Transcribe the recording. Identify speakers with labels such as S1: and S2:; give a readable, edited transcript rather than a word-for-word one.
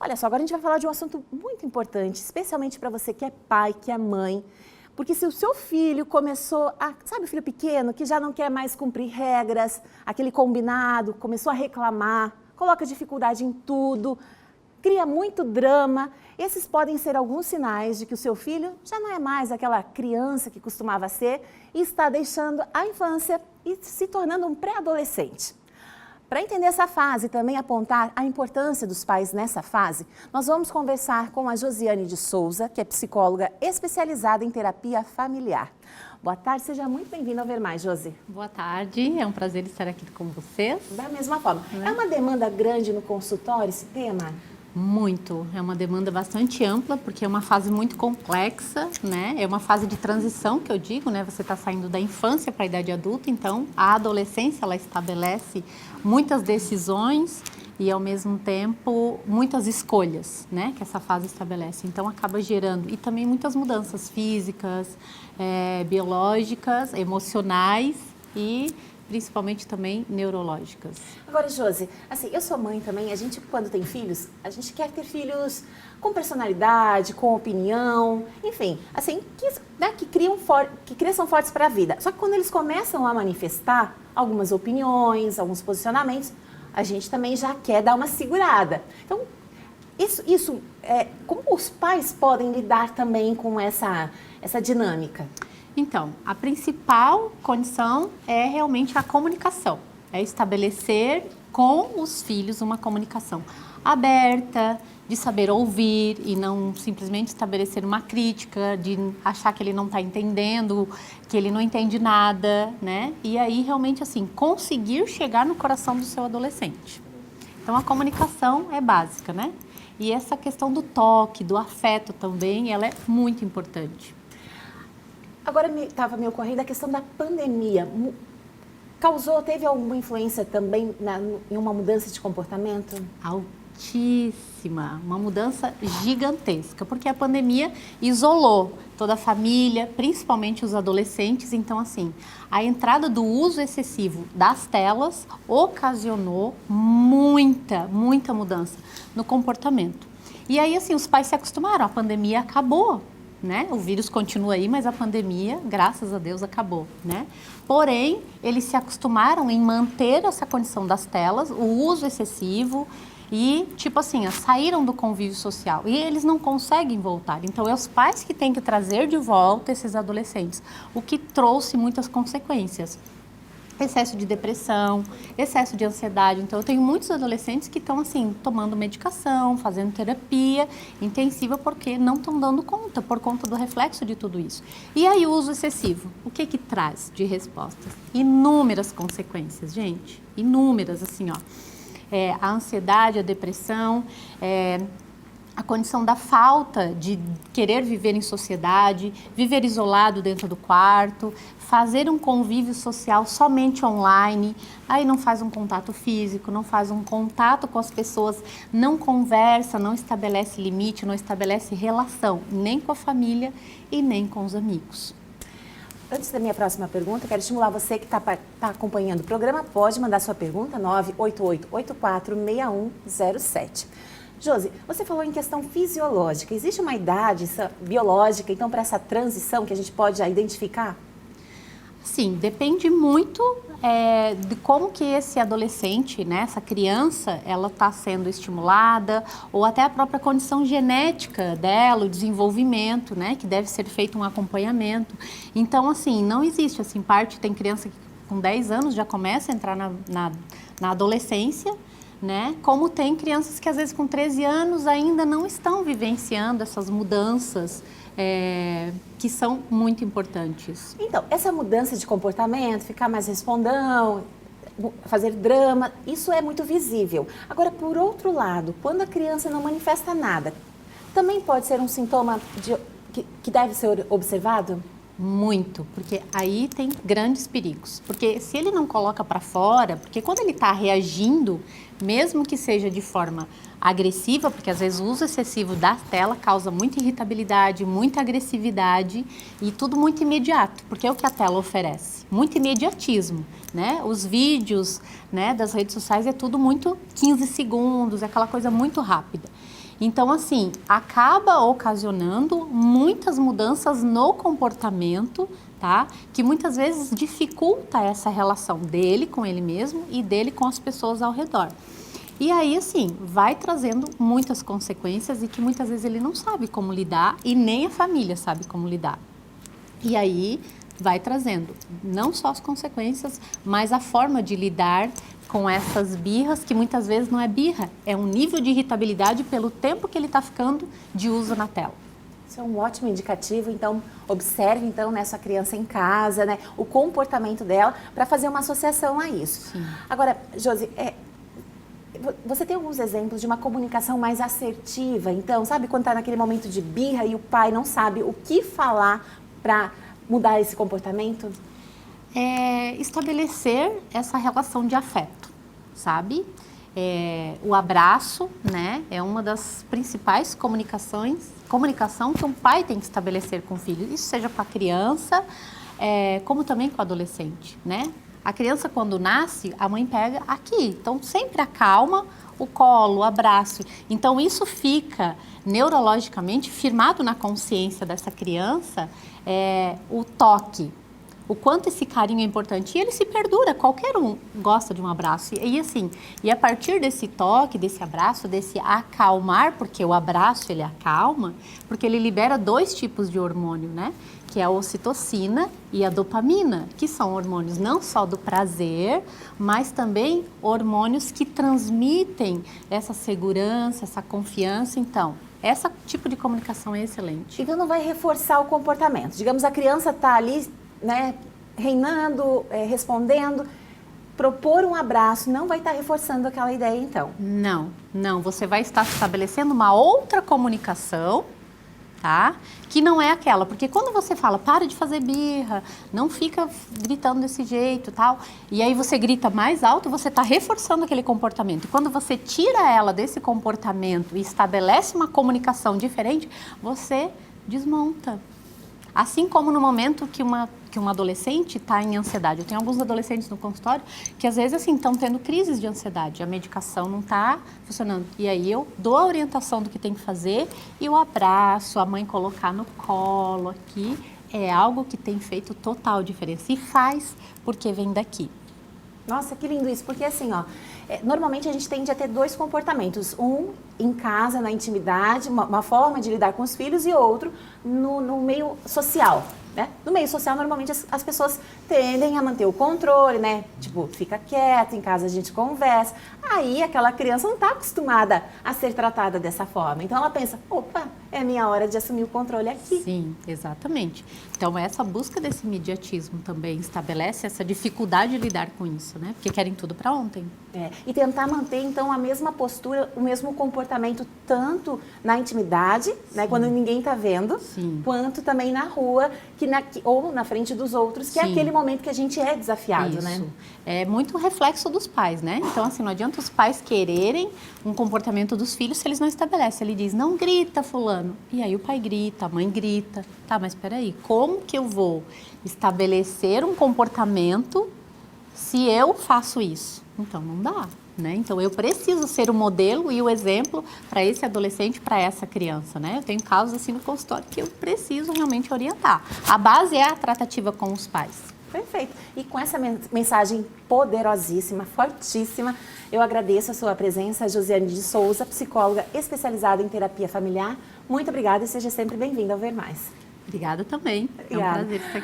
S1: Olha só, agora a gente vai falar de um assunto muito importante, especialmente para você que é pai, que é mãe. Porque se o seu filho começou a, sabe o filho pequeno que já não quer mais cumprir regras, aquele combinado, começou a reclamar, coloca dificuldade em tudo, cria muito drama, esses podem ser alguns sinais de que o seu filho já não é mais aquela criança que costumava ser e está deixando a infância e se tornando um pré-adolescente. Para entender essa fase e também apontar a importância dos pais nessa fase, nós vamos conversar com a Josiane de Souza, que é psicóloga especializada em terapia familiar. Boa tarde, seja muito bem-vinda ao Ver Mais, Josi.
S2: Boa tarde, é um prazer estar aqui com vocês.
S1: Da mesma forma. É uma demanda grande no consultório esse tema?
S2: Muito, é uma demanda bastante ampla, porque é uma fase muito complexa, né? É uma fase de transição, que eu digo, né? Você está saindo da infância para a idade adulta, então a adolescência, ela estabelece muitas decisões e, ao mesmo tempo, muitas escolhas, né? Que essa fase estabelece. Então, acaba gerando, e também muitas mudanças físicas, biológicas, emocionais e principalmente também neurológicas.
S1: Agora, Josi, assim, eu sou mãe também, a gente quando tem filhos, a gente quer ter filhos com personalidade, com opinião, enfim, assim, que cresçam fortes para a vida. Só que quando eles começam a manifestar algumas opiniões, alguns posicionamentos, a gente também já quer dar uma segurada. Então, como os pais podem lidar também com essa dinâmica?
S2: Então, a principal condição é realmente a comunicação, é estabelecer com os filhos uma comunicação aberta, de saber ouvir e não simplesmente estabelecer uma crítica, de achar que ele não está entendendo, que ele não entende nada, né? E aí, realmente, assim, conseguir chegar no coração do seu adolescente. Então, a comunicação é básica, né? E essa questão do toque, do afeto também, ela é muito importante.
S1: Agora estava me ocorrendo a questão da pandemia. Teve alguma influência também em uma mudança de comportamento?
S2: Altíssima, uma mudança gigantesca, porque a pandemia isolou toda a família, principalmente os adolescentes. Então, assim, a entrada do uso excessivo das telas ocasionou muita mudança no comportamento. E aí, assim, os pais se acostumaram, a pandemia acabou. Né? O vírus continua aí, mas a pandemia, graças a Deus, acabou, né? Porém, eles se acostumaram em manter essa condição das telas, o uso excessivo e, tipo assim, saíram do convívio social e eles não conseguem voltar. Então, é os pais que têm que trazer de volta esses adolescentes, o que trouxe muitas consequências. Excesso de depressão, excesso de ansiedade. Então, eu tenho muitos adolescentes que estão, assim, tomando medicação, fazendo terapia intensiva, porque não estão dando conta, por conta do reflexo de tudo isso. E aí, o uso excessivo, o que traz de respostas? Inúmeras consequências, gente. Inúmeras, assim, ó. A ansiedade, a depressão, a condição da falta de querer viver em sociedade, viver isolado dentro do quarto, fazer um convívio social somente online, aí não faz um contato físico, não faz um contato com as pessoas, não conversa, não estabelece limite, não estabelece relação, nem com a família e nem com os amigos.
S1: Antes da minha próxima pergunta, quero estimular você que está acompanhando o programa, pode mandar sua pergunta, 988-846107. Josi, você falou em questão fisiológica. Existe uma idade biológica, então, para essa transição que a gente pode já identificar?
S2: Sim, depende muito de como que esse adolescente, né, essa criança, ela está sendo estimulada, ou até a própria condição genética dela, o desenvolvimento, né, que deve ser feito um acompanhamento. Então, assim, não existe, assim, tem criança que com 10 anos já começa a entrar na adolescência, né? Como tem crianças que às vezes com 13 anos ainda não estão vivenciando essas mudanças que são muito importantes.
S1: Então, essa mudança de comportamento, ficar mais respondão, fazer drama, isso é muito visível. Agora, por outro lado, quando a criança não manifesta nada, também pode ser um sintoma que deve ser observado?
S2: Muito, porque aí tem grandes perigos. Porque se ele não coloca para fora, porque quando ele está reagindo, mesmo que seja de forma agressiva, porque às vezes o uso excessivo da tela causa muita irritabilidade, muita agressividade e tudo muito imediato, porque é o que a tela oferece, muito imediatismo, né? Os vídeos, né, das redes sociais é tudo muito 15 segundos, é aquela coisa muito rápida. Então, assim, acaba ocasionando muitas mudanças no comportamento, tá? Que muitas vezes dificulta essa relação dele com ele mesmo e dele com as pessoas ao redor. E aí, assim, vai trazendo muitas consequências e que muitas vezes ele não sabe como lidar e nem a família sabe como lidar. E aí vai trazendo não só as consequências, mas a forma de lidar com essas birras, que muitas vezes não é birra, é um nível de irritabilidade pelo tempo que ele está ficando de uso na tela.
S1: Isso é um ótimo indicativo, então observe então nessa criança em casa, né, o comportamento dela para fazer uma associação a isso.
S2: Sim.
S1: Agora, Josi, você tem alguns exemplos de uma comunicação mais assertiva, então, sabe quando está naquele momento de birra e o pai não sabe o que falar para mudar esse comportamento?
S2: Estabelecer essa relação de afeto, sabe? O abraço, né, é uma das principais comunicação que um pai tem que estabelecer com o filho. Isso seja com a criança, como também com o adolescente, né? A criança, quando nasce, a mãe pega aqui, então sempre acalma o colo, o abraço. Então isso fica neurologicamente firmado na consciência dessa criança, o toque. O quanto esse carinho é importante. E ele se perdura, qualquer um gosta de um abraço. E a partir desse toque, desse abraço, desse acalmar, porque o abraço ele acalma, porque ele libera 2 tipos de hormônio, né? Que é a ocitocina e a dopamina, que são hormônios não só do prazer, mas também hormônios que transmitem essa segurança, essa confiança. Então, esse tipo de comunicação é excelente.
S1: Então não vai reforçar o comportamento. Digamos, a criança está ali, né, reinando, respondendo, propor um abraço não vai estar reforçando aquela ideia, então?
S2: Não. Você vai estar estabelecendo uma outra comunicação, tá? Que não é aquela, porque quando você fala, para de fazer birra, não fica gritando desse jeito, tal, e aí você grita mais alto, você está reforçando aquele comportamento. E quando você tira ela desse comportamento e estabelece uma comunicação diferente, você desmonta. Assim como no momento que um adolescente está em ansiedade. Eu tenho alguns adolescentes no consultório que às vezes assim estão tendo crises de ansiedade, a medicação não está funcionando. E aí eu dou a orientação do que tem que fazer e o abraço, a mãe colocar no colo aqui, é algo que tem feito total diferença. E faz porque vem daqui.
S1: Nossa, que lindo isso, porque assim, ó, normalmente a gente tende a ter 2 comportamentos, um em casa, na intimidade, uma forma de lidar com os filhos e outro no meio social, né? No meio social, normalmente as pessoas tendem a manter o controle, né? Tipo, fica quieto, em casa a gente conversa. Aí aquela criança não está acostumada a ser tratada dessa forma, então ela pensa, opa, é minha hora de assumir o controle aqui.
S2: Sim, exatamente. Então essa busca desse imediatismo também estabelece essa dificuldade de lidar com isso, né? Porque querem tudo para ontem.
S1: E tentar manter, então, a mesma postura, o mesmo comportamento, tanto na intimidade, né, quando ninguém está vendo,
S2: Sim.
S1: quanto também na rua, ou na frente dos outros, que é
S2: Sim.
S1: aquele momento que a gente é desafiado,
S2: Isso.
S1: né?
S2: É muito reflexo dos pais, né? Então, assim, não adianta os pais quererem um comportamento dos filhos se eles não estabelecem. Ele diz, não grita, fulano. E aí o pai grita, a mãe grita. Tá, mas peraí, como que eu vou estabelecer um comportamento se eu faço isso? Então, não dá, né? Então, eu preciso ser o modelo e o exemplo para esse adolescente, para essa criança, né? Eu tenho casos assim no consultório que eu preciso realmente orientar. A base é a tratativa com os pais.
S1: Perfeito. E com essa mensagem poderosíssima, fortíssima, eu agradeço a sua presença, Josiane de Souza, psicóloga especializada em terapia familiar. Muito obrigada e seja sempre bem-vinda ao Ver Mais.
S2: Obrigada também.
S1: Obrigada.
S2: É um prazer estar aqui.